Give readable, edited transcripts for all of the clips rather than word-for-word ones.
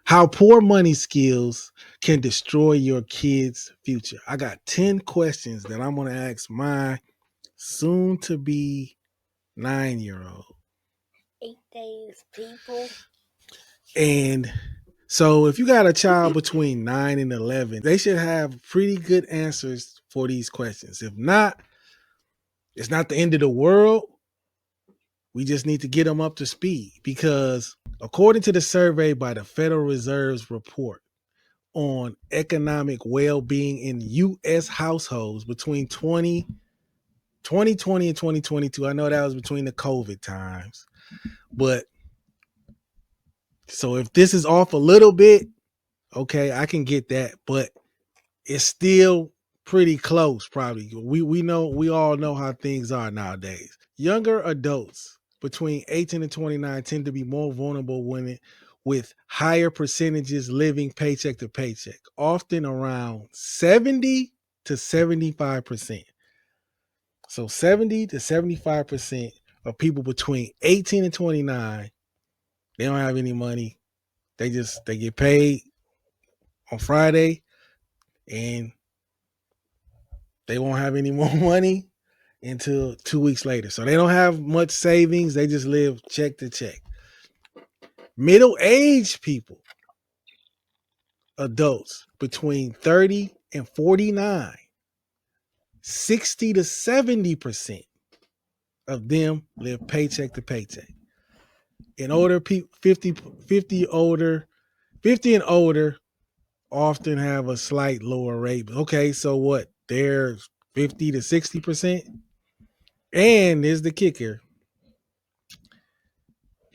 How poor money skills can destroy your kid's future. I got 10 questions that I'm going to ask my soon to be 9-year old. 8 days, people. And so if you got a child between 9 and 11, they should have pretty good answers for these questions. If not, it's not the end of the world. We just need to get them up to speed because according to the survey by the Federal Reserve's report on economic well-being in U.S. households between 2020 and 2022. I know that was between the COVID times, but so if this is off a little bit, okay, I can get that, but it's still pretty close. Probably we all know how things are nowadays. Younger adults between 18 and 29 tend to be more vulnerable women with higher percentages living paycheck to paycheck, often around 70 to 75%. So 70 to 75% of people between 18 and 29, they don't have any money. They get paid on Friday and they won't have any more money until 2 weeks later. So they don't have much savings. They just live check to check. Middle-aged people, adults between 30 and 49, 60 to 70% of them live paycheck to paycheck. In older people, 50 and older often have a slight lower rate. Okay, so what? They're 50 to 60%. And here's the kicker.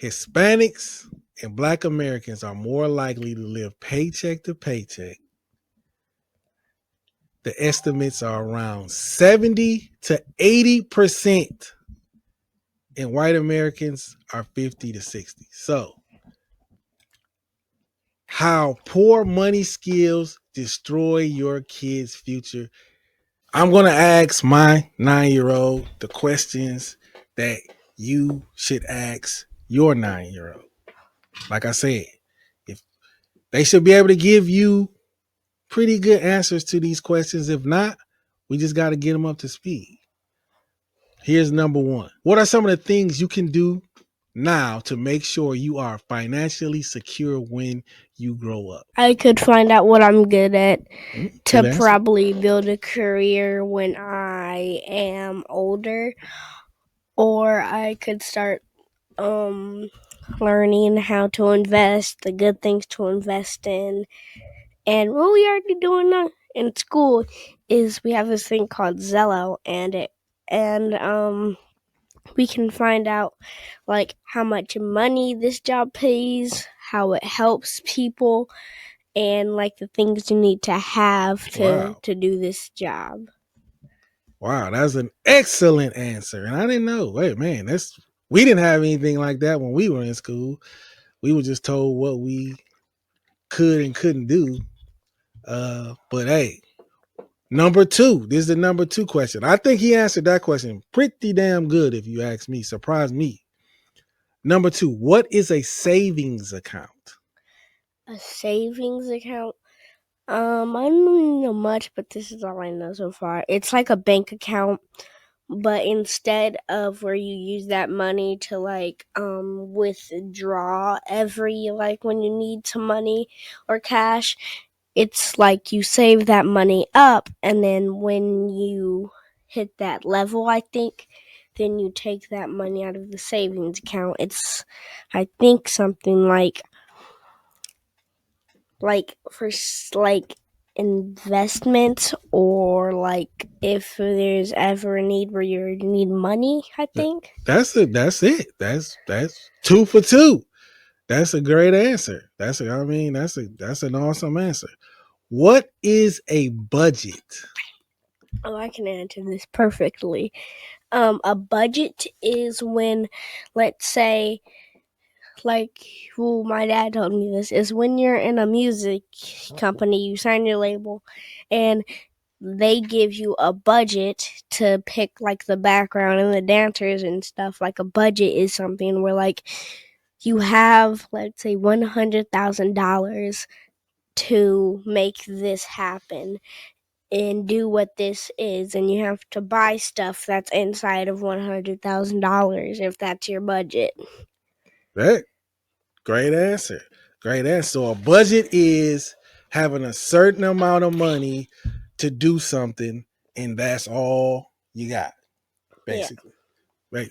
Hispanics and Black Americans are more likely to live paycheck to paycheck. The estimates are around 70 to 80%. And white Americans are 50 to 60. So, how poor money skills destroy your kid's future. I'm going to ask my 9-year-old the questions that you should ask your 9-year-old. Like I said, if they should be able to give you pretty good answers to these questions. If not, we just got to get them up to speed. Here's number one. What are some of the things you can do now to make sure you are financially secure when you grow up? I could find out what I'm good at to Good answer. probably build a career when I am older, or I could start learning how to invest, the good things to invest in. And what we already doing now in school is we have this thing called Zello, and we can find out like how much money this job pays, how it helps people, and like the things you need to have Wow. to do this job. Wow, that's an excellent answer. And I didn't know. Wait, man, we didn't have anything like that when we were in school. We were just told what we could and couldn't do. But hey, number two. This is the number two question. I think he answered that question pretty damn good, if you ask me. Surprised me. Number two, what is a savings account? A savings account? I don't know much, but this is all I know so far. It's like a bank account, but instead of where you use that money to like withdraw every like when you need some money or cash, it's like you save that money up, and then when you hit that level, I think, then you take that money out of the savings account. It's, I think, something for like investments, or like if there's ever a need where you need money, I think. That's it. That's it. That's 2 for 2. That's a great answer. That's an awesome answer. What is a budget? Oh, I can answer this perfectly. A budget is when, let's say, like, well, my dad told me this, is when you're in a music company, you sign your label, and they give you a budget to pick like the background and the dancers and stuff. Like a budget is something where like you have, let's say, $100,000 to make this happen and do what this is, and you have to buy stuff that's inside of $100,000 if that's your budget. Right? Great answer. Great answer. So a budget is having a certain amount of money to do something, and that's all you got, Yeah. basically. Right.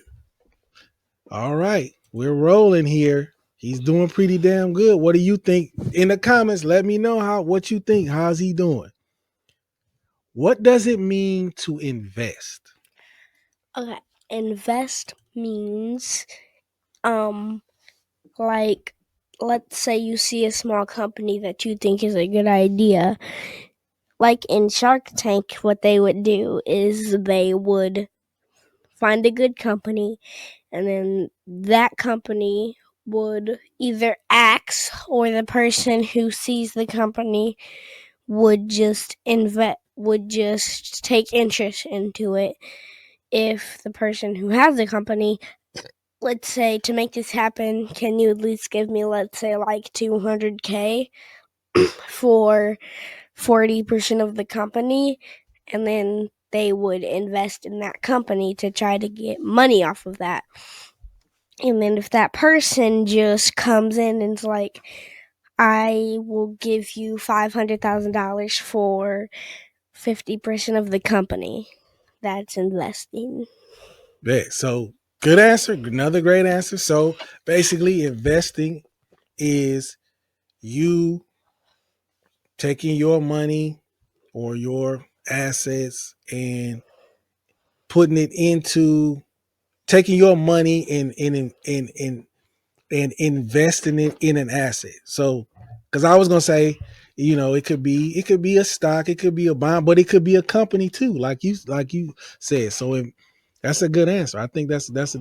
All right. We're rolling here. He's doing pretty damn good. What do you think? In the comments, let me know what you think. How's he doing? What does it mean to invest? Okay. Invest means um like, let's say you see a small company that you think is a good idea. Like in Shark Tank, what they would do is they would find a good company, and then that company would either axe, or the person who sees the company would just take interest into it. If the person who has the company, let's say, to make this happen, can you at least give me, let's say, like 200K for 40% of the company? And then they would invest in that company to try to get money off of that. And then if that person just comes in and is like, I will give you $500,000 for 50% of the company, that's investing. Yeah, so good answer. Another great answer. So basically, investing is you taking your money or your assets and putting it into taking your money and investing it in an asset. So, because I was gonna say, it could be a stock, it could be a bond, but it could be a company too, like you said. So, that's a good answer. I think that's a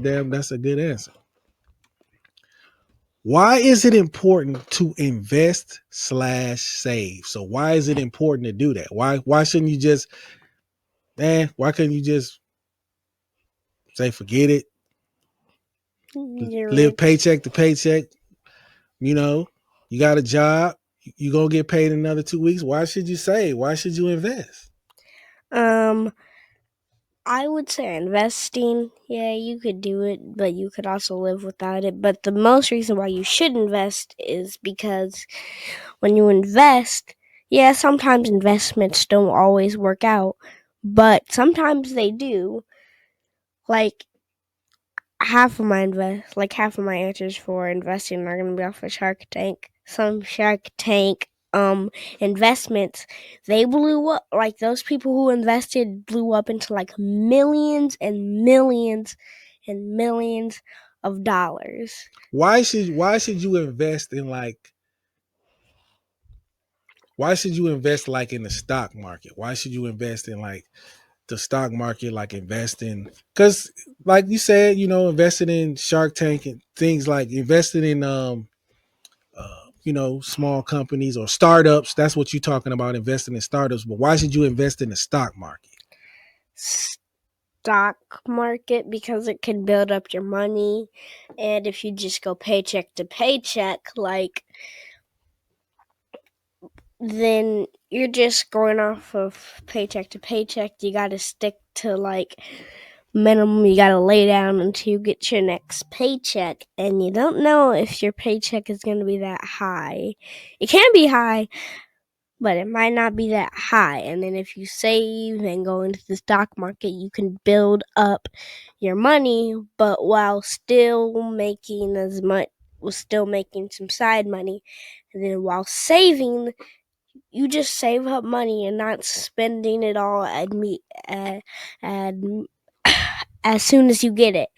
good answer. Why is it important to invest/save? So, why is it important to do that? Why shouldn't you just why couldn't you just say forget it, You're live rich. paycheck to paycheck? You know, you got a job, you gonna get paid in another 2 weeks. Why should you save? Why should you invest? Um, I would say investing, yeah, you could do it, but you could also live without it. But the most reason why you should invest is because when you invest, yeah, sometimes investments don't always work out, but sometimes they do. Like half of my answers for investing are gonna be off of Shark Tank. Some Shark Tank investments, they blew up. Like those people who invested blew up into like millions and millions and millions of dollars. Why should you invest in like why should you invest like in the stock market? Why should you invest in like the stock market, like investing? Because like you said, investing in Shark Tank and things like investing in small companies or startups. That's what you're talking about, investing in startups. But why should you invest in the stock market? Stock market, because it can build up your money, and if you just go paycheck to paycheck, like, then you're just going off of paycheck to paycheck. You got to stick to like minimum. You got to lay down until you get your next paycheck, and you don't know if your paycheck is going to be that high. It can be high, but it might not be that high. And then if you save and go into the stock market, you can build up your money, but while still making some side money. And then while saving, you just save up money and not spending it all at as soon as you get it.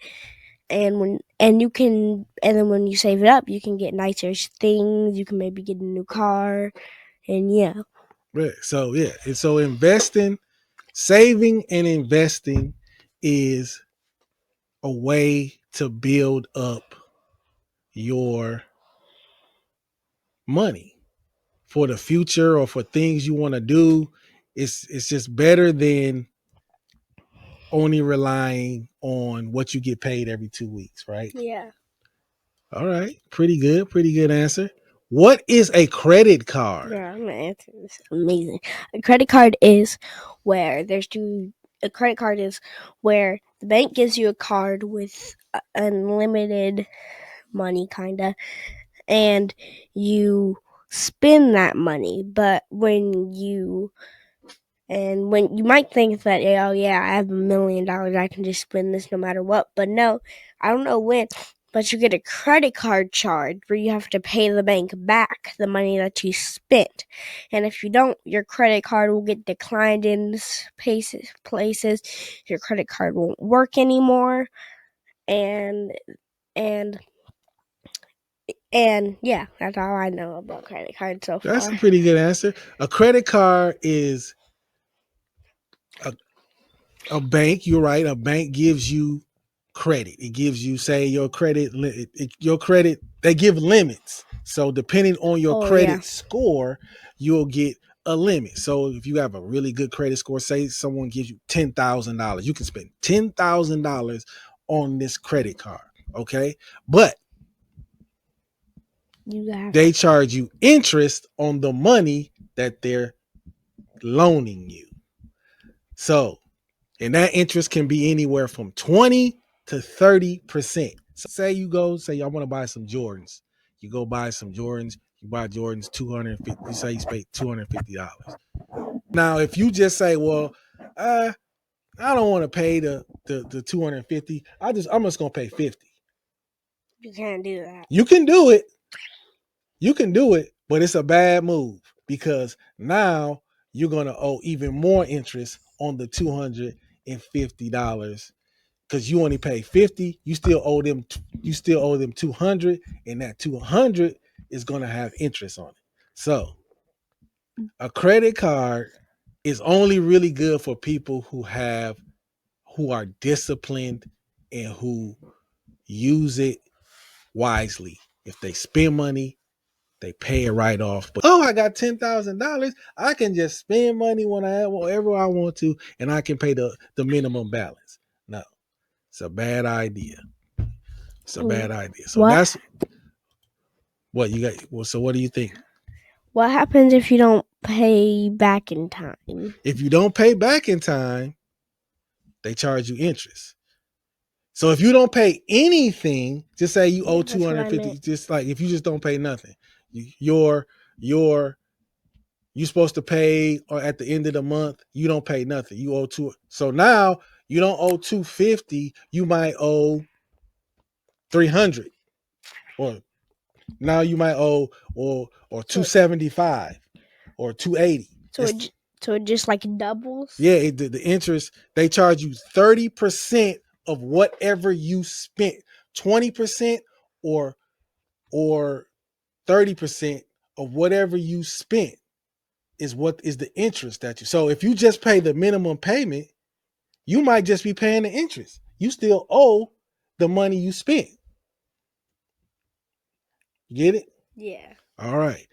And then when you save it up, you can get nicer things. You can maybe get a new car, and yeah. Right. So yeah, and so saving and investing is a way to build up your money for the future or for things you want to do. It's just better than only relying on what you get paid every 2 weeks, right? Yeah. All right. Pretty good. Pretty good answer. What is a credit card? Yeah, I'm gonna answer this. Amazing. A credit card is where there's two. A credit card is where the bank gives you a card with unlimited money, kinda, and you spend that money. But when you might think that, oh yeah, I have $1 million, I can just spend this no matter what. But no, I don't know when, but you get a credit card charge where you have to pay the bank back the money that you spent. And if you don't, your credit card will get declined in places. Your credit card won't work anymore. And and and yeah, that's all I know about credit cards so That's a far. pretty good answer. A credit card is a, a bank. You're right. A bank gives you credit. It gives you, say, your credit. Your credit. They give limits. So depending on your Oh yeah, credit score, you'll get a limit. So if you have a really good credit score, say someone gives you $10,000, you can spend $10,000 on this credit card. Okay, but you have they charge you interest on the money that they're loaning you. So, and that interest can be anywhere from 20 to 30%. Say you go, say I want to buy some Jordans. You go buy some Jordans, you buy Jordans 250, you say you spend $250. Now, if you just say, well, I don't want to pay the 250, I'm just gonna pay 50. you can't do that. You can do it, but it's a bad move because now you're gonna owe even more interest on the $250 because you only pay 50. You still owe them 200, and that 200 is gonna have interest on it. So a credit card is only really good for people who are disciplined and who use it wisely. If they spend money, they pay it right off. But I got $10,000. I can just spend money whenever I want to, and I can pay the minimum balance. No, it's a bad idea. It's a bad idea. So What that's what you got. Well, so what do you think? what happens if you don't pay back in time? If you don't pay back in time, they charge you interest. So if you don't pay anything, just say you owe Yeah, two that's what hundred I fifty. meant. Just like if you just don't pay nothing, your your you're supposed to pay or at the end of the month, you don't pay nothing. You owe two. So now you don't owe 250, you might owe 300. Or now you might owe or So 275 or 280. so It's it so it just like doubles. yeah, the interest, they charge you 30% of whatever you spent. 20% or or 30% of whatever you spent is what is the interest that you. So if you just pay the minimum payment, you might just be paying the interest. You still owe the money you spent. You get it? Yeah. All right.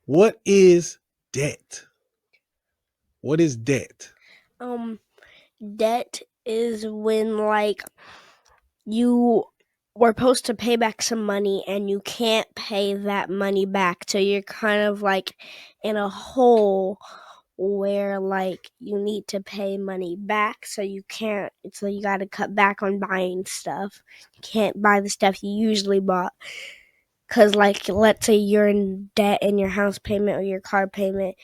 What is debt? What is debt? Um, debt is when like you were supposed to pay back some money and you can't pay that money back, so you're kind of like in a hole where like you need to pay money back, so you can't, so you got to cut back on buying stuff. You can't buy the stuff you usually bought because like let's say you're in debt in your house payment or your car payment,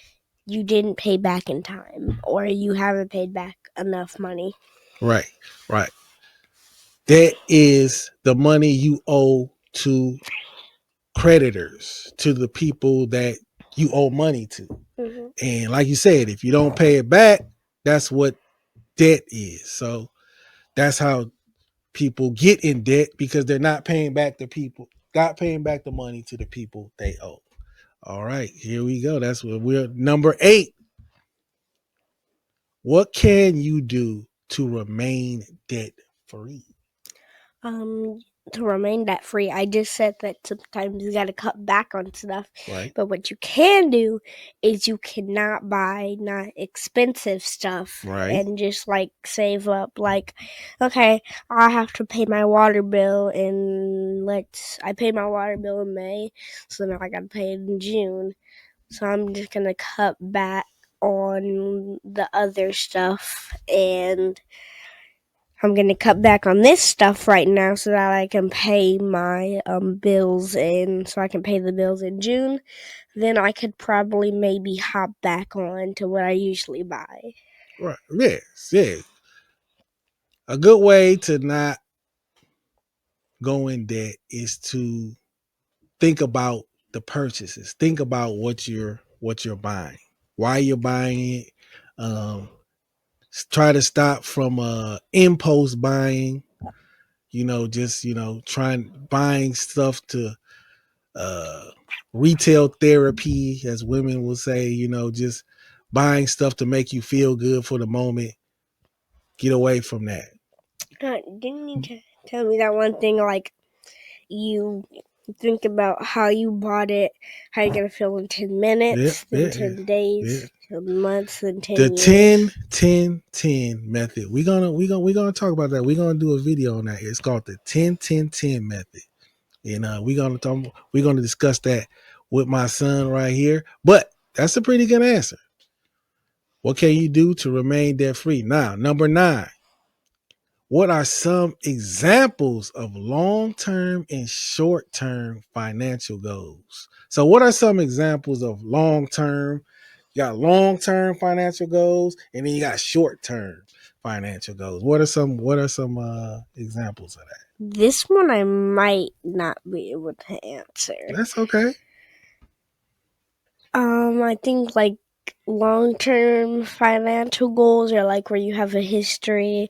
you didn't pay back in time or you haven't paid back enough money. Right. Right. Debt is the money you owe to creditors, to the people that you owe money to. Mm-hmm. And like you said, if you don't pay it back, that's what debt is. So that's how people get in debt because they're not paying back the money to the people they owe. All right, here we go. That's what we're number 8. What can you do to remain debt free? to remain debt free. I just said that sometimes you got to cut back on stuff. Right. But what you can do is you cannot buy not expensive stuff Right. and just like save up. Like, okay, I have to pay my water bill I paid my water bill in May, so now I got to pay it in June. So I'm just gonna cut back on the other stuff, and I'm gonna cut back on this stuff right now so that I can pay my bills in, so I can pay the bills in June. Then I could probably maybe hop back on to what I usually buy. Right. Yes. Yeah. A good way to not go in debt is to think about the purchases. Think about what you're buying, why you're buying it. Um, Try to stop from impulse buying. Just trying buying stuff to uh, retail therapy, as women will say. Just buying stuff to make you feel good for the moment. Get away from that. Didn't you tell me that one thing like you think about how you bought it, how you're gonna feel in 10 minutes, Yeah, then yeah, 10 days, yeah. 10 months, then The 10 years. 10-10-10 method. We're gonna talk about that. We're gonna do a video on that. It's called the 10-10-10 method. And we're gonna discuss that with my son right here. But that's a pretty good answer. What can you do to remain debt free? Now, number 9. What are some examples of long-term and short-term financial goals? So, what are some examples of long-term? You got long-term financial goals, and then you got short-term financial goals. What are some examples of that? This one I might not be able to answer. That's okay. I think like long term financial goals are like where you have a history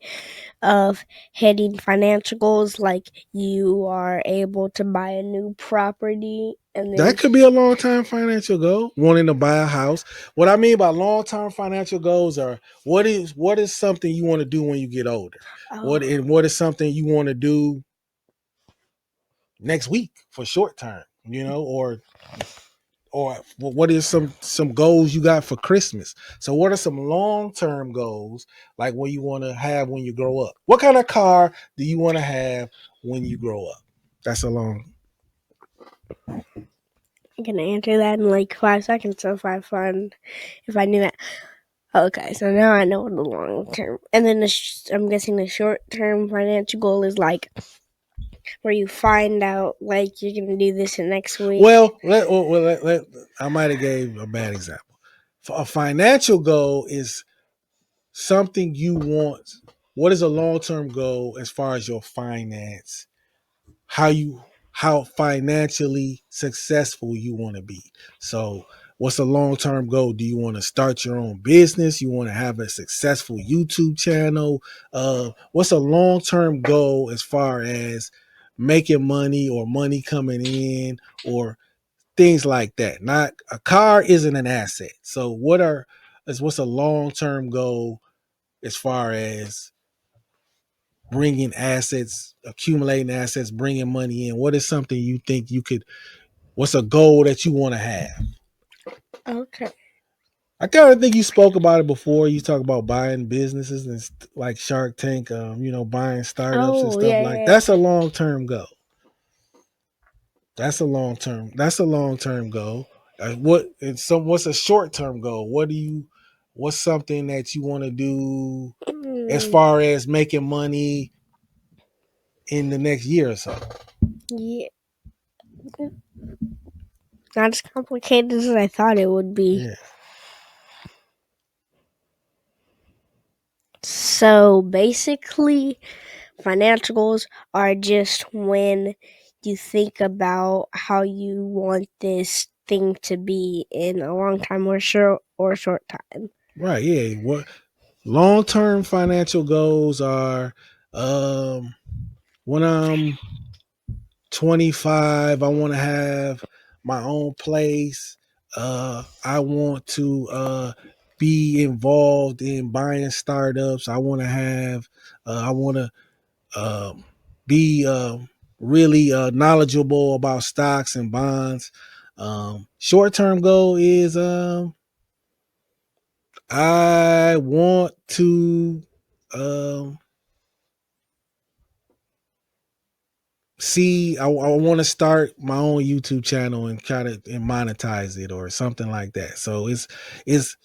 of hitting financial goals, like you are able to buy a new property and That then could be a long term financial goal, wanting to buy a house. What I mean by long term financial goals are what is something you want to do when you get older? oh What is something you want to do next week for short term, or what is some goals you got for Christmas? So what are some long term goals like what you want to have when you grow up? What kind of car do you want to have when you grow up? That's a long. I'm gonna answer that in like 5 seconds so if I knew that. Okay, so now I know what the long term, and then I'm guessing the short term financial goal is like where you find out like you're gonna do this in next week. I might have gave a bad example. A financial goal is something you want. What is a long term goal as far as your finance? How financially successful you want to be. So what's a long term goal? Do you want to start your own business? You want to have a successful YouTube channel? What's a long term goal as far as making money or money coming in or things like that? Not a car isn't an asset. So what's a long term goal as far as bringing assets, accumulating assets, bringing money in? What is something you think you could? What's a goal that you want to have? Okay. I kind of think you spoke about it before. You talk about buying businesses and like Shark Tank, buying startups and Oh stuff yeah, like yeah. that's a long term goal. That's a long term. That's a long term goal. What's a short term goal? What's something that you want to do as Mm, far as making money in the next year or so? yeah, not as complicated as I thought it would be. Yeah. So basically, financial goals are just when you think about how you want this thing to be in a long time or short time. Right. Yeah. What long term financial goals are? Um, when I'm 25, I want to have my own place. I want to be involved in buying startups. I want to have. I want to be. really knowledgeable about stocks and bonds. Short term goal is I want to um, see. I want to start my own YouTube channel and kind of and monetize it or something like that. So it's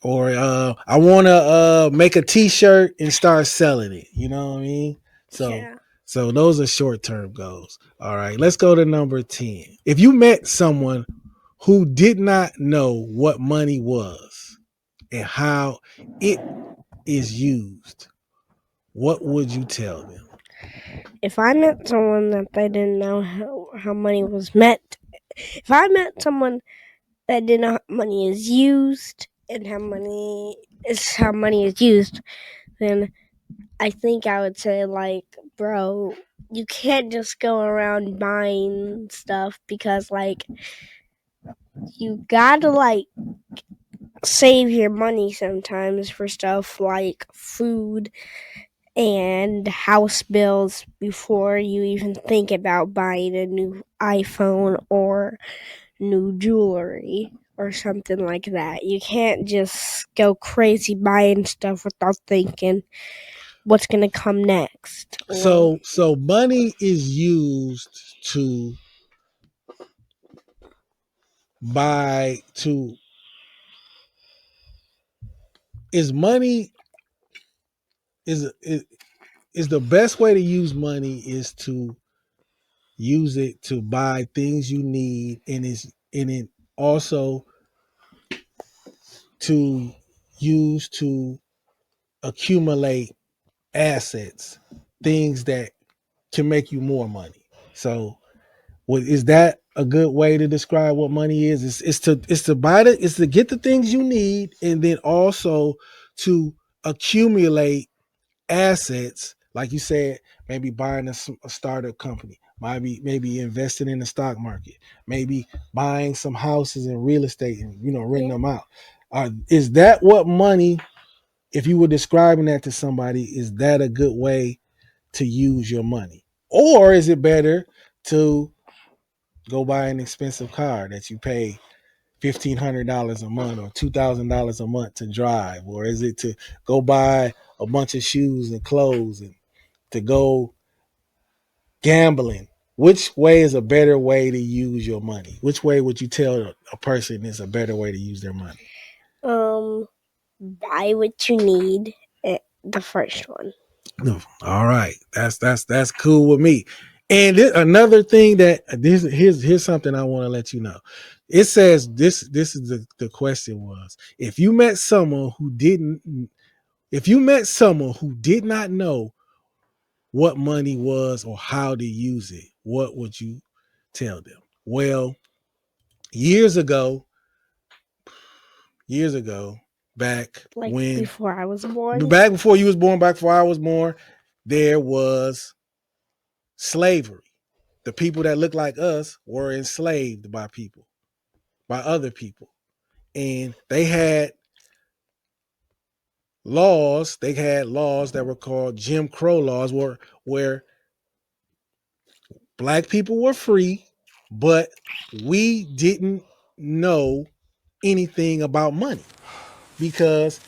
or I want to make a T-shirt and start selling it. You know what I mean? So Yeah. so those are short term goals. All right, let's go to number 10. If you met someone who did not know what money was and how it is used, what would you tell them? If I met someone that they didn't know how money was met, if I met someone that didn't know how money is used and how money is used, then I think I would say like, bro, you can't just go around buying stuff because like you gotta like save your money sometimes for stuff like food and house bills before you even think about buying a new iPhone or new jewelry or something like that. You can't just go crazy buying stuff without thinking what's going to come next or So money is used to buy to is money is is the best way to use money is to use it to buy things you need and it also to use to accumulate assets, things that can make you more money. So what is that a good way to describe what money is? It's to buy it's to get the things you need and then also to accumulate assets, like you said, maybe buying a startup company, maybe investing in the stock market, maybe buying some houses and real estate and renting yeah. them out. Is that what money? If you were describing that to somebody, is that a good way to use your money, or is it better to go buy an expensive car that you pay $1,500 a month or $2,000 a month to drive, or is it to go buy a bunch of shoes and clothes and to go gambling? Which way is a better way to use your money? Which way would you tell a person is a better way to use their money? Um buy what you need. The first one. No. All right, that's cool with me. And another thing that here's something I want to let you know. It says this is the question was if you met someone who did not know what money was or how to use it, what would you tell them? Well, years ago, years ago, back Like when before I was born. back before you was born, back before I was born, there was slavery. The people that look like us were enslaved by people, by other people. And they had laws that were called Jim Crow laws where black people were free, but we didn't know anything about money because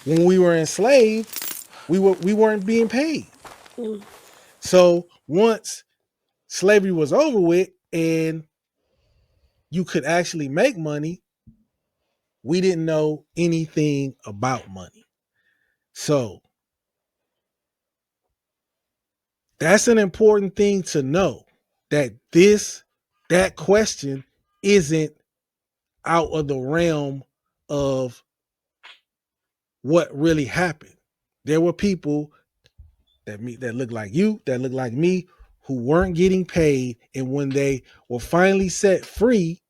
when we were enslaved, we weren't being paid. Mm. So once slavery was over with and you could actually make money, we didn't know anything about money. So that's an important thing to know that that question isn't out of the realm of what really happened. There were people that look like you, that look like me, who weren't getting paid, and when they were finally set free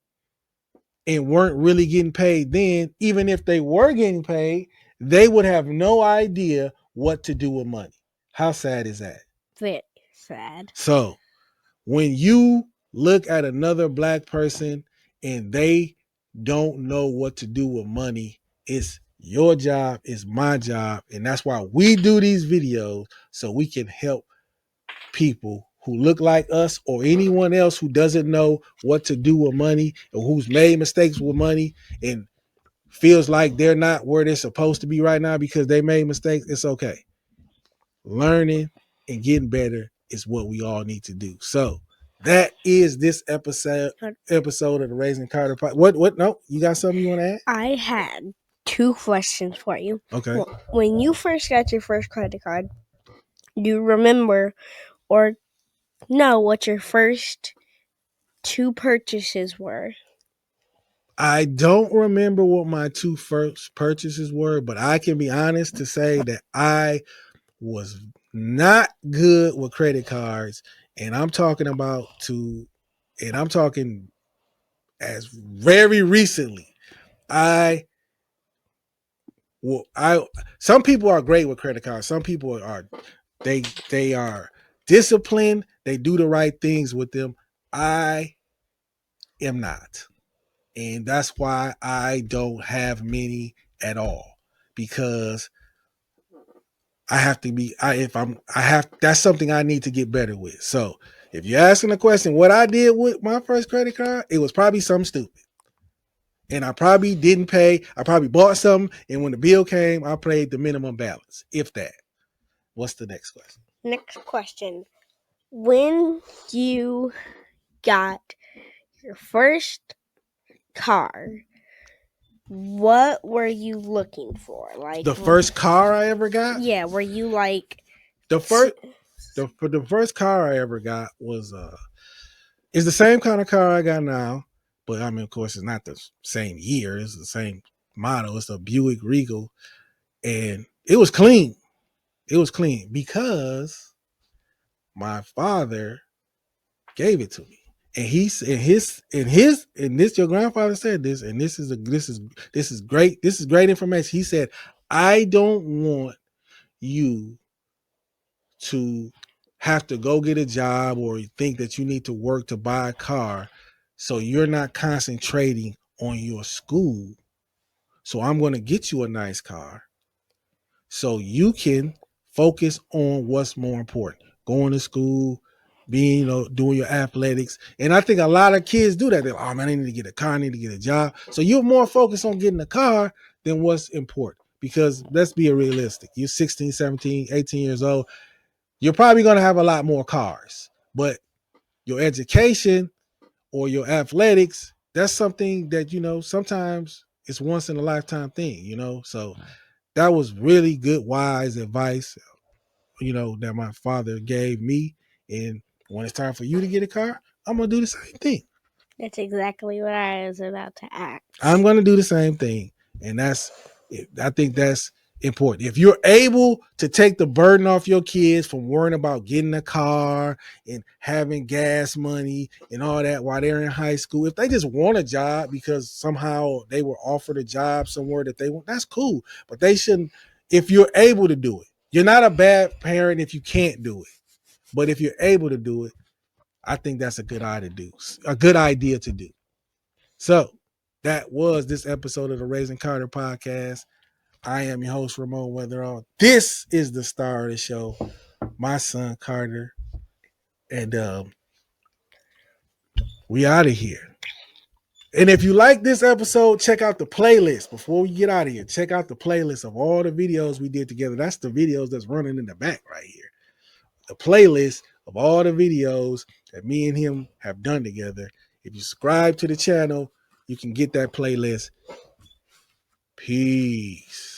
and weren't really getting paid, then even if they were getting paid, they would have no idea what to do with money. How sad is that? Very sad. So when you look at another black person and they don't know what to do with money, it's your job, it's my job. And that's why we do these videos so we can help people who look like us or anyone else who doesn't know what to do with money or who's made mistakes with money and feels like they're not where they're supposed to be right now because they made mistakes, it's okay. Learning and getting better is what we all need to do. So that is this episode of the Raising Carter podcast. What no, you got something you want to add? I had two questions for you. Okay. When you first got your first credit card, do you remember or know what your first two purchases were? I don't remember what my two first purchases were, but I can be honest to say that I was not good with credit cards, and I'm talking as very recently. I I some people are great with credit cards. Some people are they are disciplined. They do the right things with them. I am not. And that's why I don't have many at all because I have to be I have that's something I need to get better with. So if you're asking the question what I did with my first credit card, it was probably something stupid. And I probably didn't pay. I probably bought something, and when the bill came, I paid the minimum balance, if that. What's the next question? Next question. When you got your first car, what were you looking for? Like The first car I ever got? Yeah, were you like The first the first car I ever got was it's the same kind of car I got now, but I mean of course it's not the same year, it's the same model. It's a Buick Regal, and it was clean. It was clean because my father gave it to me. And he's in this your grandfather said this, and this is great. This is great information. He said, I don't want you to have to go get a job or think that you need to work to buy a car. So you're not concentrating on your school. So I'm going to get you a nice car so you can focus on what's more important, going to school, being, doing your athletics. And I think a lot of kids do that. They're like, oh man, I need to get a car, I need to get a job. So you're more focused on getting a car than what's important. Because let's be realistic. You're 16, 17, 18 years old. You're probably going to have a lot more cars. But your education or your athletics, that's something that, sometimes it's once in a lifetime thing. So that was really good, wise advice, that my father gave me. And when it's time for you to get a car, I'm going to do the same thing. That's exactly what I was about to ask. I'm going to do the same thing. And I think that's important. If you're able to take the burden off your kids from worrying about getting a car and having gas money and all that while they're in high school, if they just want a job because somehow they were offered a job somewhere that they want, that's cool. But they shouldn't, if you're able to do it. You're not a bad parent if you can't do it. But if you're able to do it, I think that's a good idea to do. So that was this episode of the Raising Carter podcast. I am your host, Ramon Weatherall. This is the star of the show, my son Carter. And we out of here. And if you like this episode, check out the playlist. Before we get out of here, check out the playlist of all the videos we did together. That's the videos that's running in the back right here. The playlist of all the videos that me and him have done together. If you subscribe to the channel, you can get that playlist. Peace.